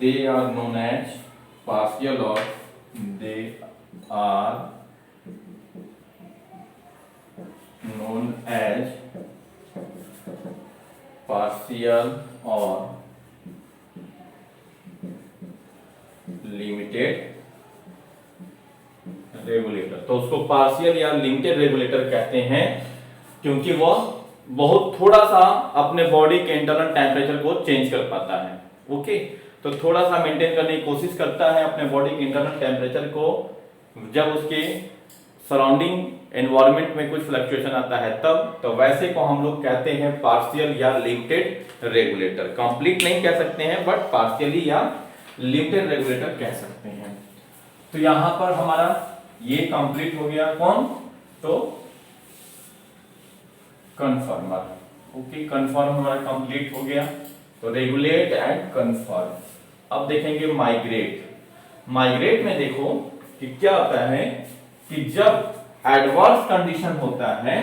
they are known as partial or limited regulator. तो उसको partial या लिमिटेड रेगुलेटर कहते हैं क्योंकि वह बहुत थोड़ा सा अपने बॉडी के इंटरनल टेम्परेचर को चेंज कर पाता है। ओके, तो थोड़ा सा मेंटेन करने की कोशिश करता है अपने बॉडी के इंटरनल टेम्परेचर को, जब उसके सराउंडिंग एनवायरनमेंट में कुछ फ्लक्चुएशन आता है तब। तो वैसे को हम लोग कहते हैं पार्शियल या लिमिटेड रेगुलेटर। कंप्लीट नहीं कह सकते हैं बट पार्शियली या लिमिटेड रेगुलेटर कह सकते हैं। तो यहां पर हमारा ये कंप्लीट हो गया, कौन, तो कन्फर्मर। ओके, कन्फर्म हमारा कंप्लीट हो गया। तो रेगुलेट एंड कन्फर्म। अब देखेंगे माइग्रेट में देखो कि क्या होता है कि जब एडवर्स कंडीशन होता है,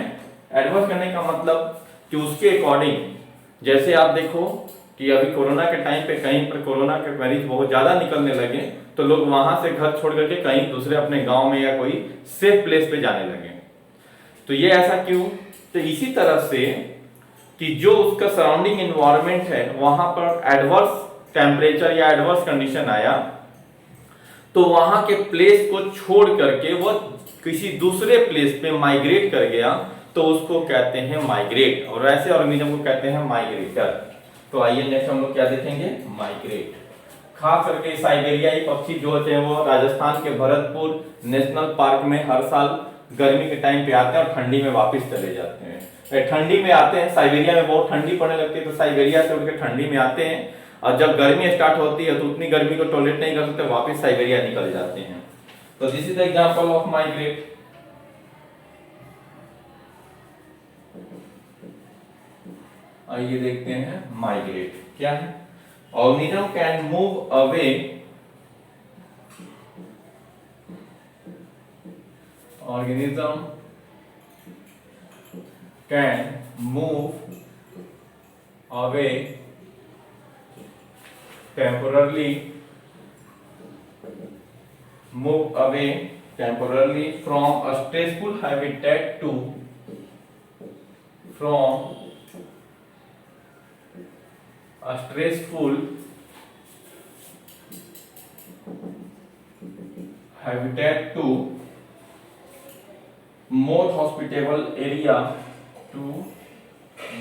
एडवर्स करने का मतलब कि उसके अकॉर्डिंग, जैसे आप देखो कि अभी कोरोना के टाइम पे कहीं पर कोरोना के मरीज बहुत ज्यादा निकलने लगे तो लोग वहां से घर छोड़ करके कहीं दूसरे अपने गांव में या कोई सेफ प्लेस पे जाने लगे। तो ये ऐसा क्यों? तो इसी तरह से कि जो उसका सराउंडिंग इन्वायरमेंट है वहां पर एडवर्स टेम्परेचर या एडवर्स कंडीशन आया, तो वहां के प्लेस को छोड़ करके वो किसी दूसरे प्लेस पे माइग्रेट कर गया, तो उसको कहते हैं माइग्रेट, और ऐसे ऑर्गेनिज्म को कहते हैं माइग्रेटर। तो आइए नेक्स्ट हम लोग क्या देखेंगे, माइग्रेट। खास करके साइबेरियाई पक्षी जो होते हैं वो राजस्थान के भरतपुर नेशनल पार्क में हर साल गर्मी के टाइम पे आते हैं और ठंडी में वापस चले जाते हैं। ठंडी में आते हैं, साइबेरिया में बहुत ठंडी पड़ने लगती है, तो साइबेरिया से उठ के ठंडी में आते हैं, और जब गर्मी स्टार्ट होती है तो उतनी गर्मी को टॉलरेट नहीं कर सकते, वापस साइबेरिया निकल जाते हैं। तो this is the example of migrate. आइए देखते हैं माइग्रेट क्या है। Organism can move away, organism can move away temporarily, move away temporarily from a stressful habitat to, from a stressful habitat to more hospitable area, to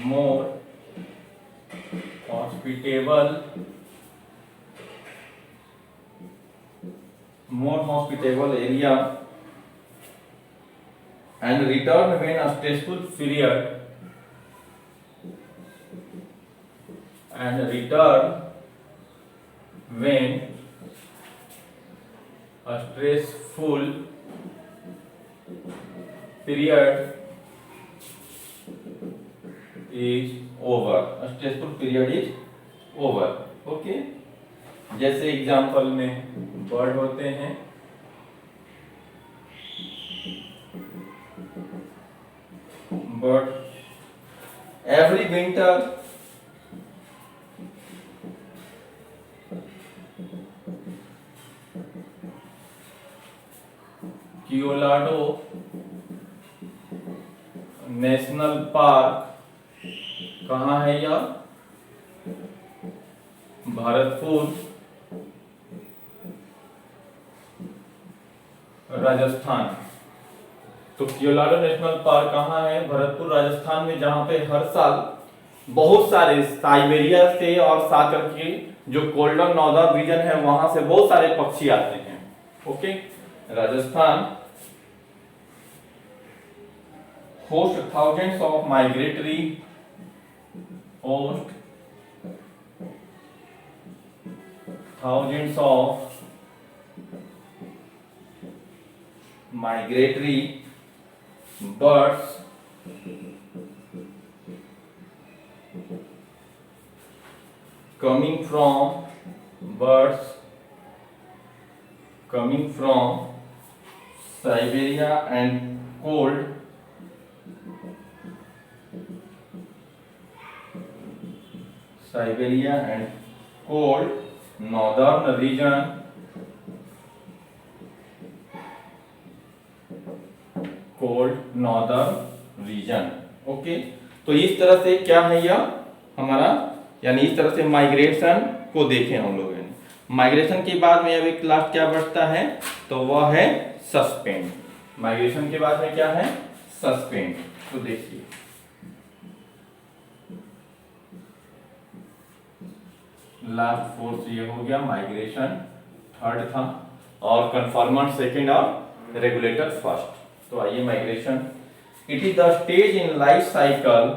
more hospitable area and return when a stressful period, and return when a stressful period is over, a stressful period is over। Okay, जैसे example में bird होते हैं, bird every winter Keoladeo national park कहाँ है यह, भरतपुर राजस्थान। तो Keoladeo national park कहाँ है, भरतपुर राजस्थान में, जहां पे हर साल बहुत सारे साइबेरिया से और साथ के जो कोल्डर नॉर्दर्न रीजन है वहां से बहुत सारे पक्षी आते हैं। Okay, Rajasthan host thousands of migratory, host thousands of migratory birds coming from Siberia and cold northern region, cold northern region। Okay, तो इस तरह से क्या है यह हमारा, यानी इस तरह से माइग्रेशन को देखें हम लोगों ने। माइग्रेशन के बाद में अब एक लास्ट क्या बढ़ता है, तो वह है सस्पेंड। माइग्रेशन के बाद में क्या है, सस्पेंड। तो देखिए लास्ट फोर्थ ये हो गया, माइग्रेशन थर्ड था, और कन्फर्मेंट सेकेंड और रेगुलेटर फर्स्ट। तो आइए migration, it is the stage in life cycle,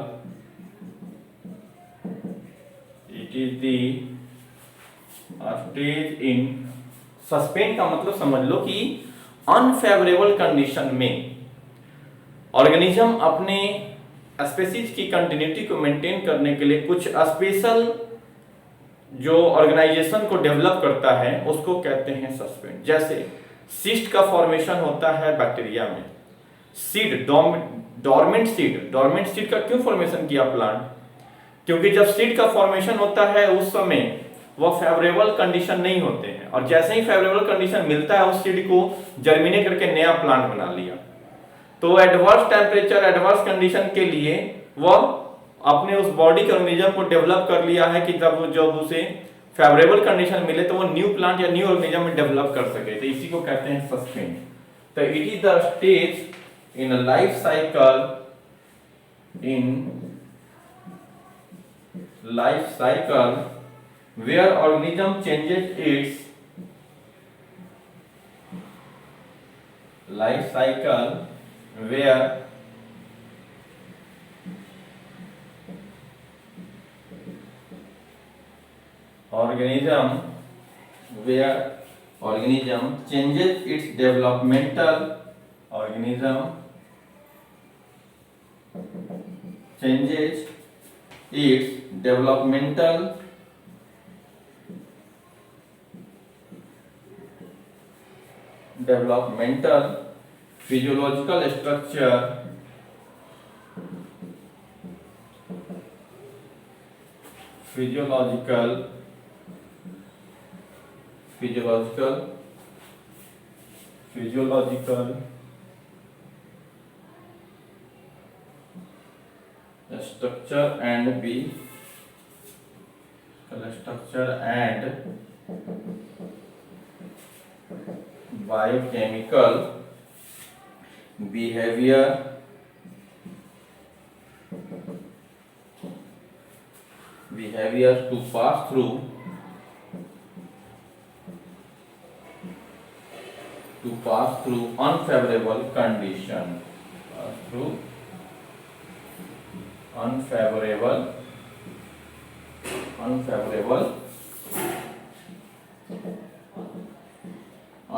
it is the stage in, suspend का मतलब समझ लो कि अनफेवरेबल कंडीशन में ऑर्गेनिज्म अपने स्पीशीज की कंटिन्यूटी को मेंटेन करने के लिए कुछ स्पेशल जो ऑर्गेनाइजेशन को डेवलप करता है उसको कहते हैं सस्पेंड। जैसे सिस्ट का फॉर्मेशन होता है बैक्टीरिया में, सीड डोरमेंट सीड का क्यों फॉर्मेशन किया प्लांट, क्योंकि जब सीड का फॉर्मेशन होता है उस समय वह फेवरेबल कंडीशन नहीं होते हैं, और जैसे ही फेवरेबल कंडीशन मिलता है उस सीड को जर्मिनेट करके नया प्लांट बना लिया। तो एडवर्स टेम्परेचर एडवर्स कंडीशन के लिए वह अपने उस बॉडी के ऑर्गेनिज्म को डेवलप कर लिया है कि जब उसे फेवरेबल कंडीशन मिले तो वो न्यू प्लांट या न्यू ऑर्गेनिज्म में डेवलप कर सके, तो इसी को कहते हैं सस्टेन। तो it is the stage in life cycle where organism changes its life cycle where organism changes its developmental developmental physiological structure and biochemical behavior to pass through unfavorable condition,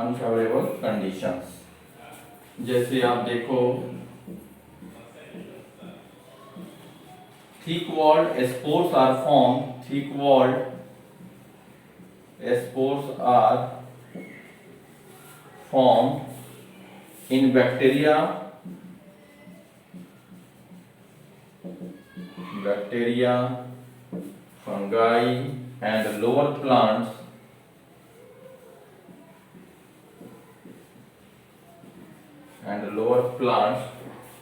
unfavorable conditions। जैसे आप देखो thick walled spores are formed in bacteria, fungi and lower plants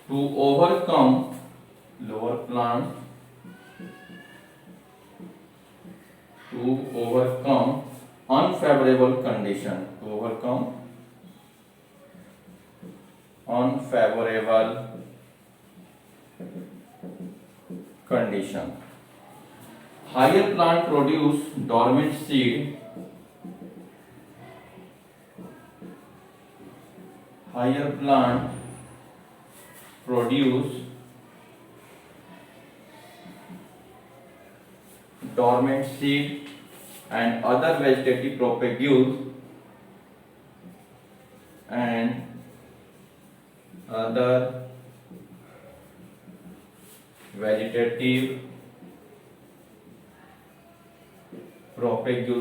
to overcome unfavorable condition। Higher plant produce dormant seed, and other vegetative propagules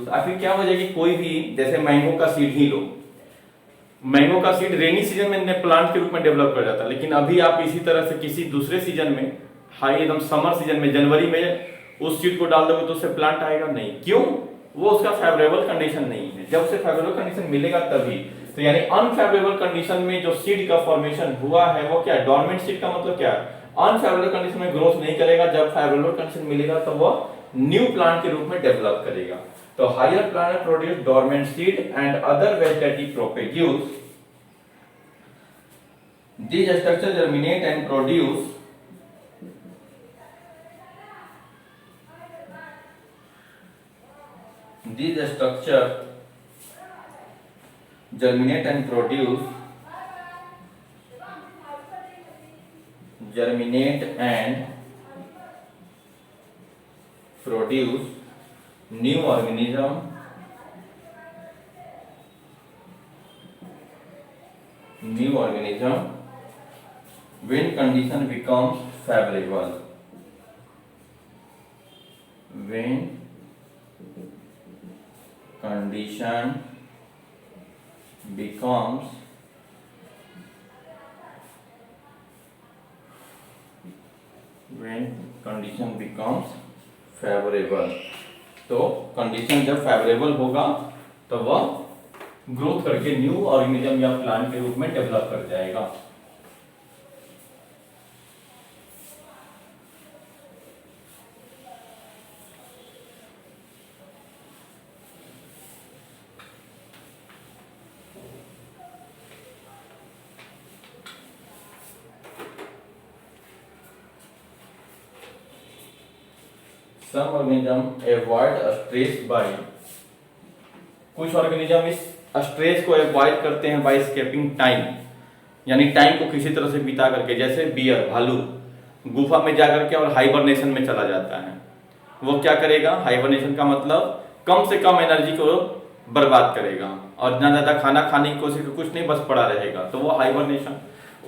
आखिर क्या वजह कि कोई भी जैसे मैंगो का सीड ही लो, मैंगो का सीड रेनी सीजन में प्लांट के रूप में डेवलप कर जाता है, लेकिन अभी आप इसी तरह से किसी दूसरे सीजन में, हाई एकदम समर सीजन में जनवरी में उस सीड को डाल दोगे तो उससे प्लांट आएगा नहीं। क्यों? वो उसका फेवरेबल कंडीशन नहीं है। जब उसे फेवरेबल कंडीशन मिलेगा तभी। तो यानी अनफेवरेबल कंडीशन में जो सीड का फॉर्मेशन हुआ है वो क्या है? डोरमेंट सीड का मतलब क्या है? अनफेवरेबल कंडीशन में ग्रोथ नहीं करेगा, जब फेवरेबल कंडीशन मिलेगा तो वो न्यू प्लांट के रूप में डेवलप करेगा। तो higher plant produce dormant seed and other vegetative propagules. These structures germinate and produce new organism when condition becomes favorable, तो कंडीशन जब फेवरेबल होगा तो वह ग्रोथ करके न्यू ऑर्गेनिज्म या प्लांट के रूप में डेवलप कर जाएगा। some organism avoid stress by, कुछ ऑर्गेनिज्म इस स्ट्रेस को अवॉइड करते हैं बाय स्केपिंग टाइम, यानी टाइम को किसी तरह से बिता करके, जैसे बियर भालू गुफा में जाकर के और हाइबरनेशन में चला जाता है। वो क्या करेगा, हाइबरनेशन का मतलब कम से कम एनर्जी को बर्बाद करेगा और ना ज्यादा खाना खाने की कोशिश, कुछ नहीं बस पड़ा रहेगा, तो वो हाइबरनेशन।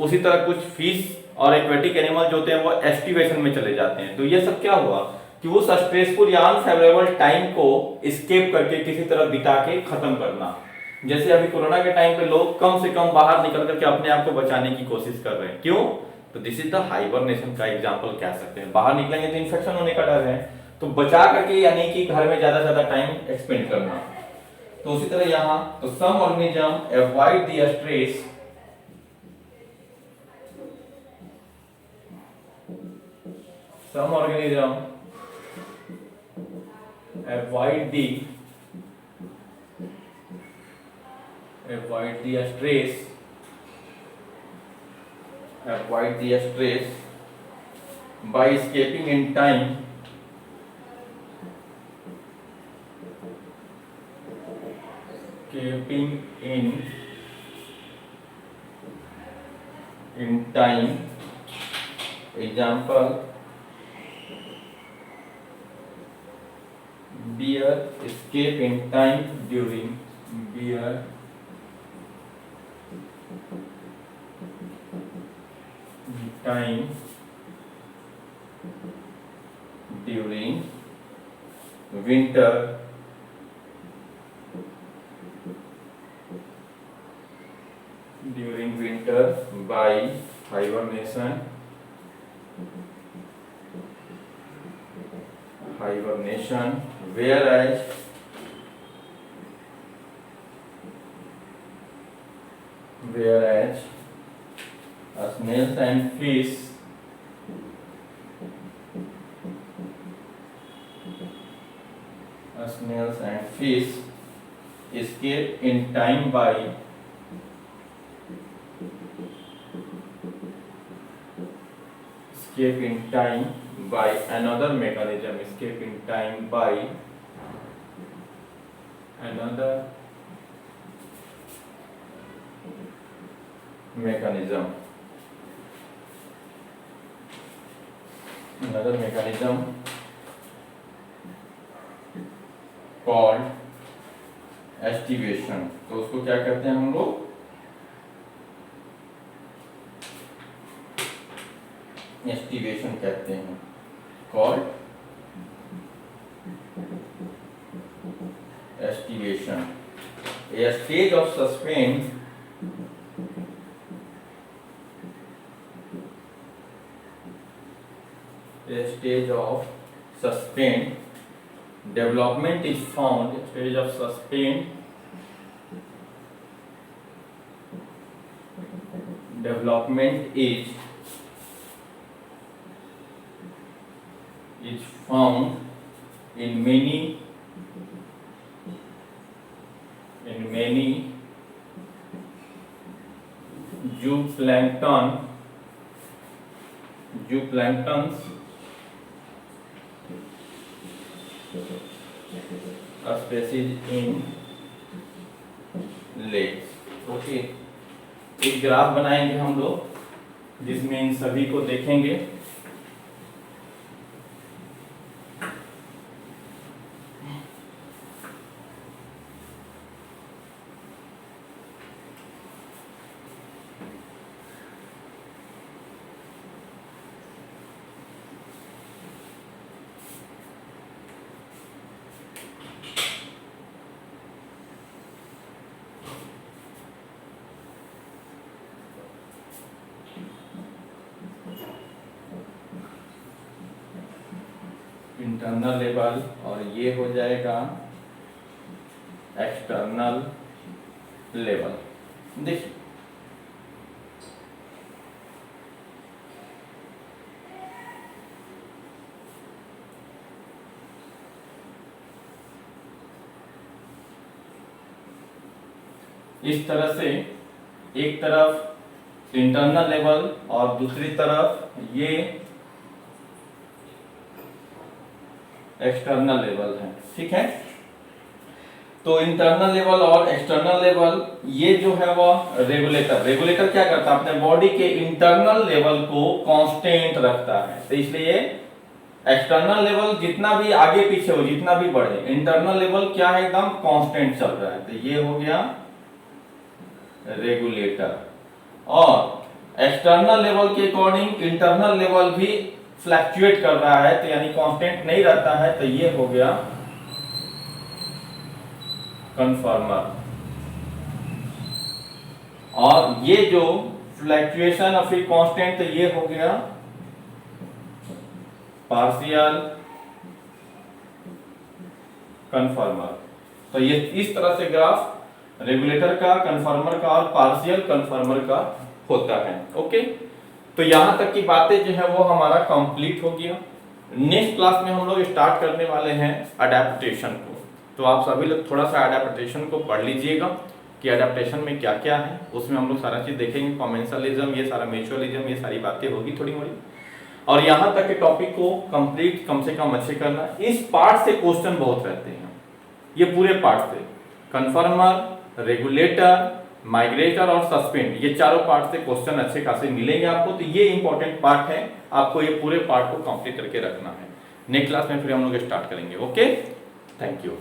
उसी तरह कुछ फिश और एक्वेटिक एनिमल जो होते हैं वो एस्टिवेशन में चले जाते हैं। तो ये सब क्या हुआ कि उस स्ट्रेसफुल या अनफेवरेबल टाइम को स्केप करके किसी तरह बिता के खत्म करना। जैसे अभी कोरोना के टाइम पे लोग कम से कम बाहर निकल करके अपने आप को बचाने की कोशिश कर रहे हैं, क्यों? तो दिस इज द हाइबरनेशन का एग्जांपल कह सकते हैं। बाहर निकलेंगे तो इन्फेक्शन होने का डर है, तो बचा करके यानी कि घर में ज्यादा से ज्यादा टाइम एक्सपेंड करना। तो उसी तरह यहाँ तो some organism avoid the stress, some organism avoid the stress by escaping in time, example bear escape in time during winter by hibernation, whereas snails and fish escape in time by another mechanism, called estivation। तो उसको क्या कहते हैं हम लोग? Aestivation कहते हैं, called aestivation. A stage of sustained development is found, is found in many zooplanktons species in lakes। Okay, एक ग्राफ बनाएंगे हम लोग जिसमें इन सभी को देखेंगे। इंटरनल लेवल और ये हो जाएगा एक्सटर्नल लेवल। देखिए इस तरह से एक तरफ इंटरनल लेवल और दूसरी तरफ ये एक्सटर्नल लेवल है, ठीक है। तो इंटरनल लेवल और एक्सटर्नल लेवल, ये जो है वो रेगुलेटर क्या करता है, अपने बॉडी के इंटरनल लेवल को कांस्टेंट रखता है। तो इसलिए एक्सटर्नल लेवल जितना भी आगे पीछे हो, जितना भी बढ़े, इंटरनल लेवल क्या है, एकदम कांस्टेंट चल रहा है। तो ये हो गया रेगुलेटर। और एक्सटर्नल लेवल के अकॉर्डिंग इंटरनल लेवल भी फ्लक्चुएट कर रहा है, तो यानी कांस्टेंट नहीं रहता है, तो ये हो गया कन्फर्मर। और ये जो फ्लक्चुएशन और फिर कांस्टेंट, तो ये हो गया पार्शियल कन्फर्मर। तो ये इस तरह से ग्राफ रेगुलेटर का, कन्फर्मर का और पार्शियल कन्फर्मर का होता है। ओके, तो यहां तक की बातें जो है वो हमारा कंप्लीट हो गया। नेक्स्ट क्लास में हम लोग स्टार्ट करने वाले हैं अडेप्टेशन को। तो आप सभी लोग थोड़ा सा अडेप्टेशन को पढ़ लीजिएगा कि अडेप्टेशन में क्या क्या है, उसमें हम लोग सारा चीज देखेंगे, कॉमेंसलिज्म, ये सारा म्यूचुअलिज्म, ये सारी बातें होगी थोड़ी मोड़ी। और यहाँ तक के टॉपिक को कंप्लीट कम से कम अच्छे करना। इस पार्ट से क्वेश्चन बहुत रहते हैं, ये पूरे पार्ट से, कन्फर्मर, रेगुलेटर, माइग्रेटर और सस्पेंड, ये चारों पार्ट से क्वेश्चन अच्छे खासे मिलेंगे आपको। तो ये इंपॉर्टेंट पार्ट है, आपको ये पूरे पार्ट को कंप्लीट करके रखना है। नेक्स्ट क्लास में फिर हम लोग स्टार्ट करेंगे। Okay, thank you.